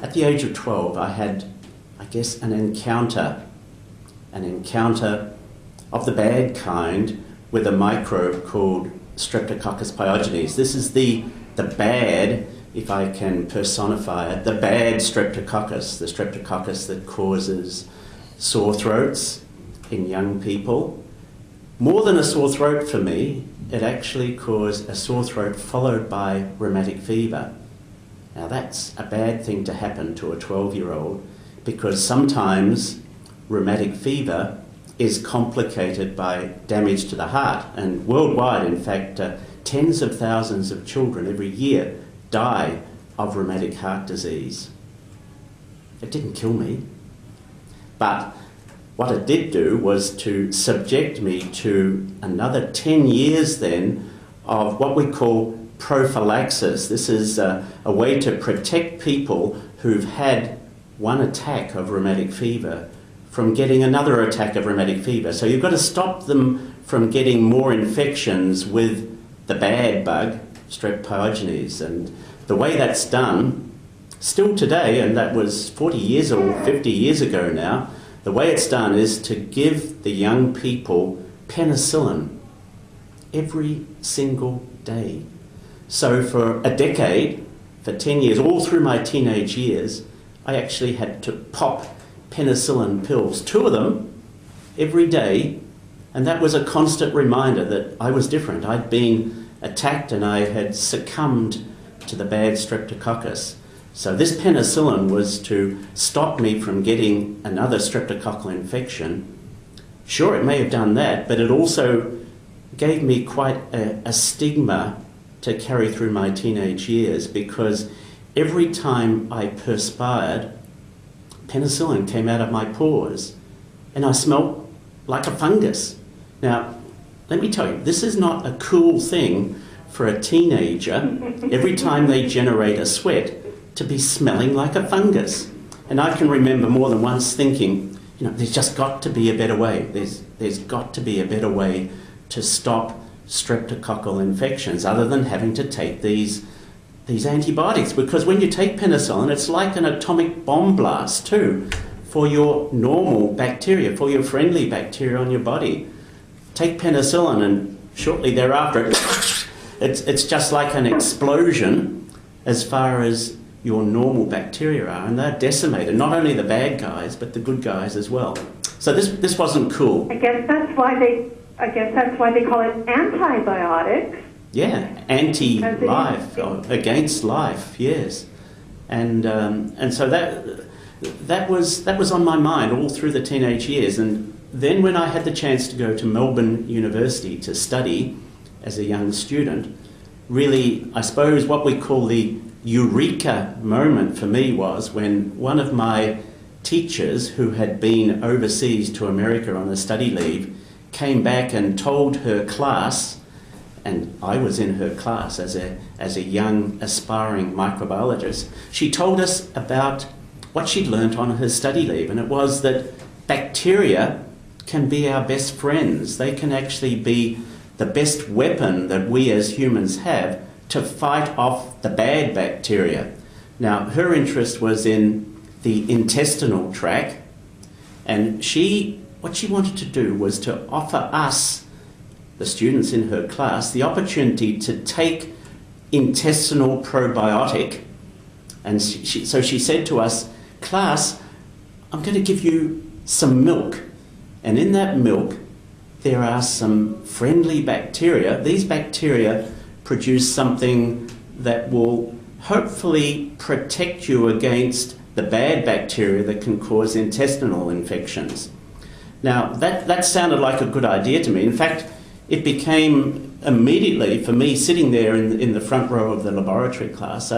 At the age of 12, I had, I guess, an encounter of the bad kind with a microbe called Streptococcus pyogenes. This is the bad, if I can personify it, the bad Streptococcus, the Streptococcus that causes sore throats in young people. More than a sore throat for me, it actually caused a sore throat followed by rheumatic fever. Now that's a bad thing to happen to a 12-year-old, because sometimes rheumatic fever is complicated by damage to the heart, and worldwide, in fact, tens of thousands of children every year die of rheumatic heart disease. It didn't kill me, but what it did do was to subject me to another 10 years then of what we call prophylaxis. This is a way to protect people who've had one attack of rheumatic fever from getting another attack of rheumatic fever. So you've got to stop them from getting more infections with the bad bug, Strep pyogenes. And the way that's done, still today, and that was 40 years or 50 years ago now, the way it's done is to give the young people penicillin every single day. So for a decade, for 10 years, all through my teenage years, I actually had to pop penicillin pills, 2 of them every day, and that was a constant reminder that I was different. I'd been attacked and I had succumbed to the bad Streptococcus. So this penicillin was to stop me from getting another streptococcal infection. Sure, it may have done that, but it also gave me quite a stigma to carry through my teenage years, because every time I perspired, penicillin came out of my pores and I smelled like a fungus. Now, let me tell you, this is not a cool thing for a teenager every time they generate a sweat to be smelling like a fungus. And I can remember more than once thinking, there's just got to be a better way. There's got to be a better way to stop streptococcal infections other than having to take these antibiotics. Because when you take penicillin, it's like an atomic bomb blast too for your normal bacteria, for your friendly bacteria on your body. Take penicillin and shortly thereafter, it's just like an explosion as far as your normal bacteria are, and they're decimated, not only the bad guys, but the good guys as well. So this wasn't cool. I guess that's why they call it antibiotics. Yeah, anti-life, against life, yes. And so that was on my mind all through the teenage years. And then when I had the chance to go to Melbourne University to study as a young student, really, I suppose what we call the eureka moment for me was when one of my teachers, who had been overseas to America on a study leave, came back and told her class, and I was in her class as a young aspiring microbiologist, she told us about what she'd learnt on her study leave, and it was that bacteria can be our best friends. They can actually be the best weapon that we as humans have to fight off the bad bacteria. Now, her interest was in the intestinal tract, and what she wanted to do was to offer us, the students in her class, the opportunity to take intestinal probiotic. And so she said to us, "Class, I'm going to give you some milk, and in that milk there are some friendly bacteria. These bacteria produce something that will hopefully protect you against the bad bacteria that can cause intestinal infections." Now, that sounded like a good idea to me. In fact, it became immediately, for me, sitting there in the front row of the laboratory class,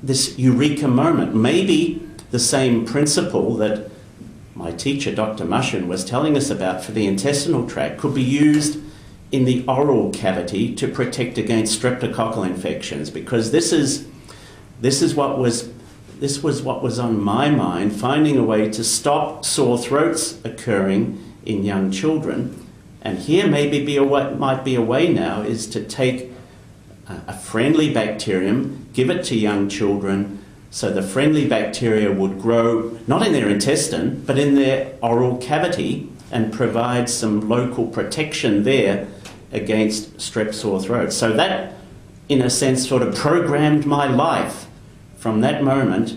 this eureka moment. Maybe the same principle that my teacher, Dr. Mushin, was telling us about for the intestinal tract could be used in the oral cavity to protect against streptococcal infections, because this was what was on my mind, finding a way to stop sore throats occurring in young children. And here might be a way now is to take a friendly bacterium, give it to young children So the friendly bacteria would grow not in their intestine, but in their oral cavity and provide some local protection there against strep sore throat. So that, in a sense, sort of programmed my life. From that moment,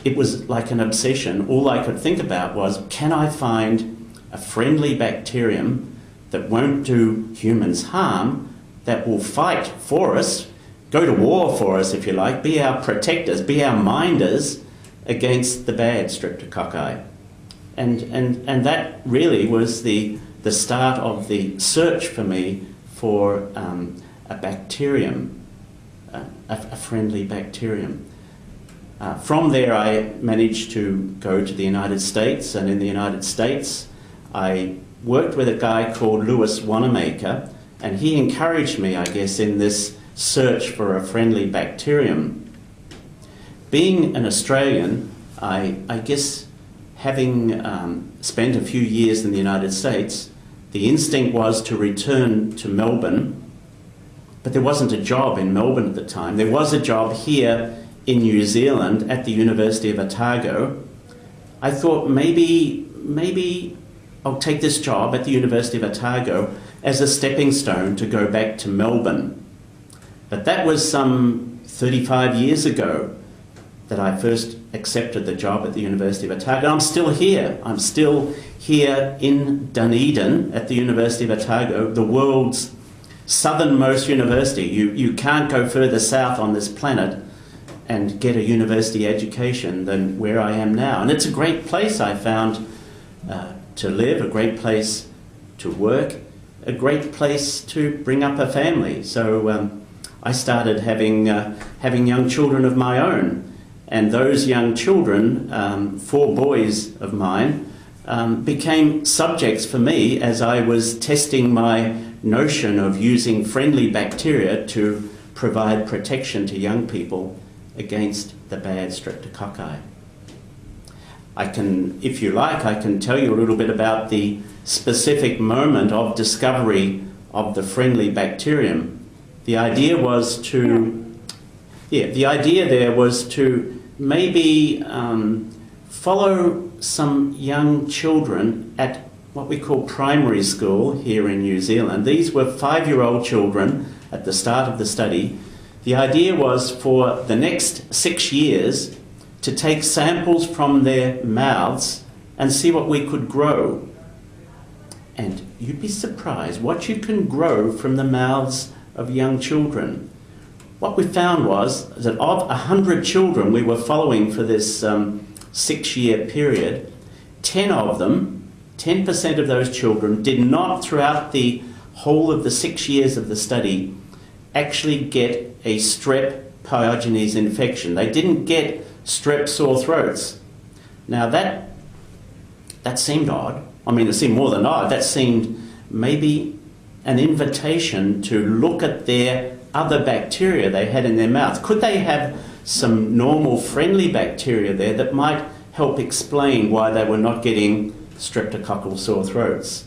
it was like an obsession. All I could think about was, can I find a friendly bacterium that won't do humans harm, that will fight for us, go to war for us, if you like, be our protectors, be our minders against the bad streptococci. And that really was the start of the search for me for a bacterium, a friendly bacterium. From there, I managed to go to the United States, and in the United States, I worked with a guy called Lewis Wanamaker, and he encouraged me, I guess, in this search for a friendly bacterium. Being an Australian, I guess, having spent a few years in the United States, the instinct was to return to Melbourne, but there wasn't a job in Melbourne at the time. There was a job here in New Zealand at the University of Otago. I thought maybe I'll take this job at the University of Otago as a stepping stone to go back to Melbourne. But that was some 35 years ago that I first accepted the job at the University of Otago. I'm still here. I'm still here in Dunedin at the University of Otago, the world's southernmost university. You can't go further south on this planet and get a university education than where I am now. And it's a great place, I found, to live, a great place to work, a great place to bring up a family. So I started having young children of my own. And those young children, 4 boys of mine, became subjects for me as I was testing my notion of using friendly bacteria to provide protection to young people against the bad streptococci. I can, if you like, I can tell you a little bit about the specific moment of discovery of the friendly bacterium. The idea was to, the idea there was to maybe follow some young children at what we call primary school here in New Zealand. These were 5-year-old children at the start of the study. The idea was for the next 6 years to take samples from their mouths and see what we could grow. And you'd be surprised what you can grow from the mouths of young children. What we found was that of 100 children we were following for this 6-year period, 10 of them, 10% of those children, did not throughout the whole of the 6 years of the study actually get a strep pyogenes infection. They didn't get strep sore throats. Now that seemed odd. I mean, it seemed more than odd. That seemed maybe an invitation to look at their other bacteria they had in their mouth. Could they have some normal friendly bacteria there that might help explain why they were not getting streptococcal sore throats?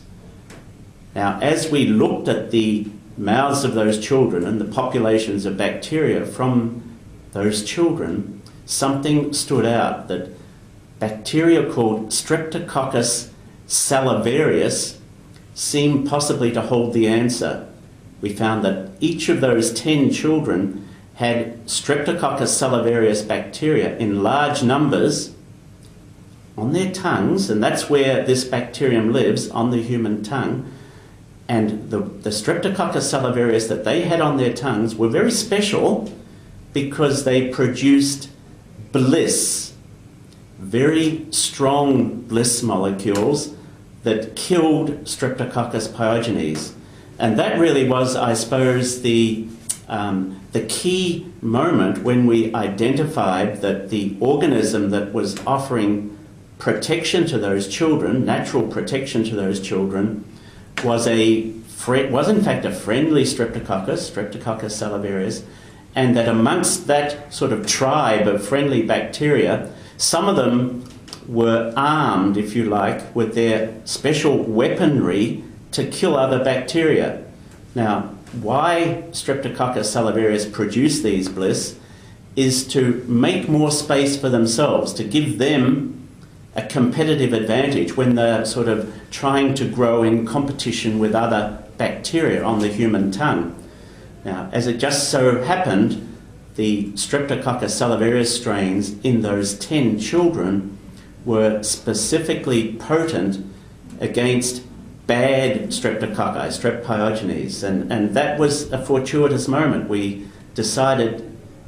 Now, as we looked at the mouths of those children and the populations of bacteria from those children, something stood out, that bacteria called Streptococcus salivarius seemed possibly to hold the answer. We found that each of those 10 children had Streptococcus salivarius bacteria in large numbers on their tongues, and that's where this bacterium lives, on the human tongue. And the Streptococcus salivarius that they had on their tongues were very special because they produced BLIS, very strong BLIS molecules that killed Streptococcus pyogenes. And that really was, I suppose, the key moment when we identified that the organism that was offering protection to those children, natural protection to those children, was in fact a friendly Streptococcus salivarius, and that amongst that sort of tribe of friendly bacteria, some of them were armed, if you like, with their special weaponry to kill other bacteria. Now, why Streptococcus salivarius produced these BLIS is to make more space for themselves, to give them a competitive advantage when they're sort of trying to grow in competition with other bacteria on the human tongue. Now, as it just so happened, the Streptococcus salivarius strains in those 10 children were specifically potent against bad streptococci, strep pyogenes, and that was a fortuitous moment. We decided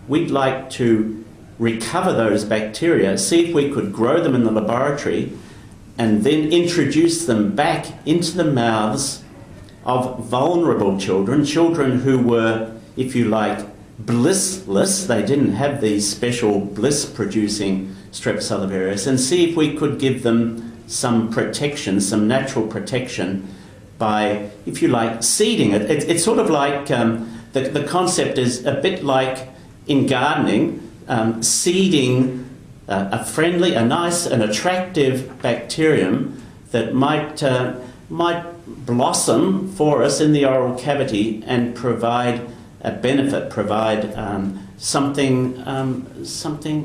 we'd like to recover those bacteria, see if we could grow them in the laboratory, and then introduce them back into the mouths of vulnerable children, children who were, if you like, blissless. They didn't have these special bliss-producing strep salivarius, and see if we could give them some protection, some natural protection by, if you like, seeding it. It's sort of like, the concept is a bit like in gardening, seeding a friendly, a nice, an attractive bacterium that might blossom for us in the oral cavity and provide a benefit, provide something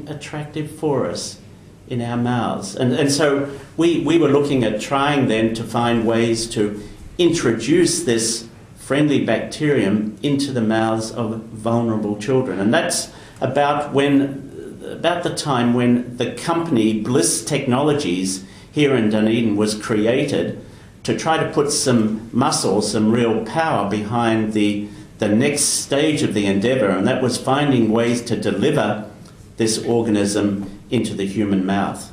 attractive for us in our mouths. And so we were looking at trying then to find ways to introduce this friendly bacterium into the mouths of vulnerable children. And that's about the time when the company BLIS Technologies here in Dunedin was created to try to put some muscle, some real power behind the next stage of the endeavour, and that was finding ways to deliver this organism into the human mouth.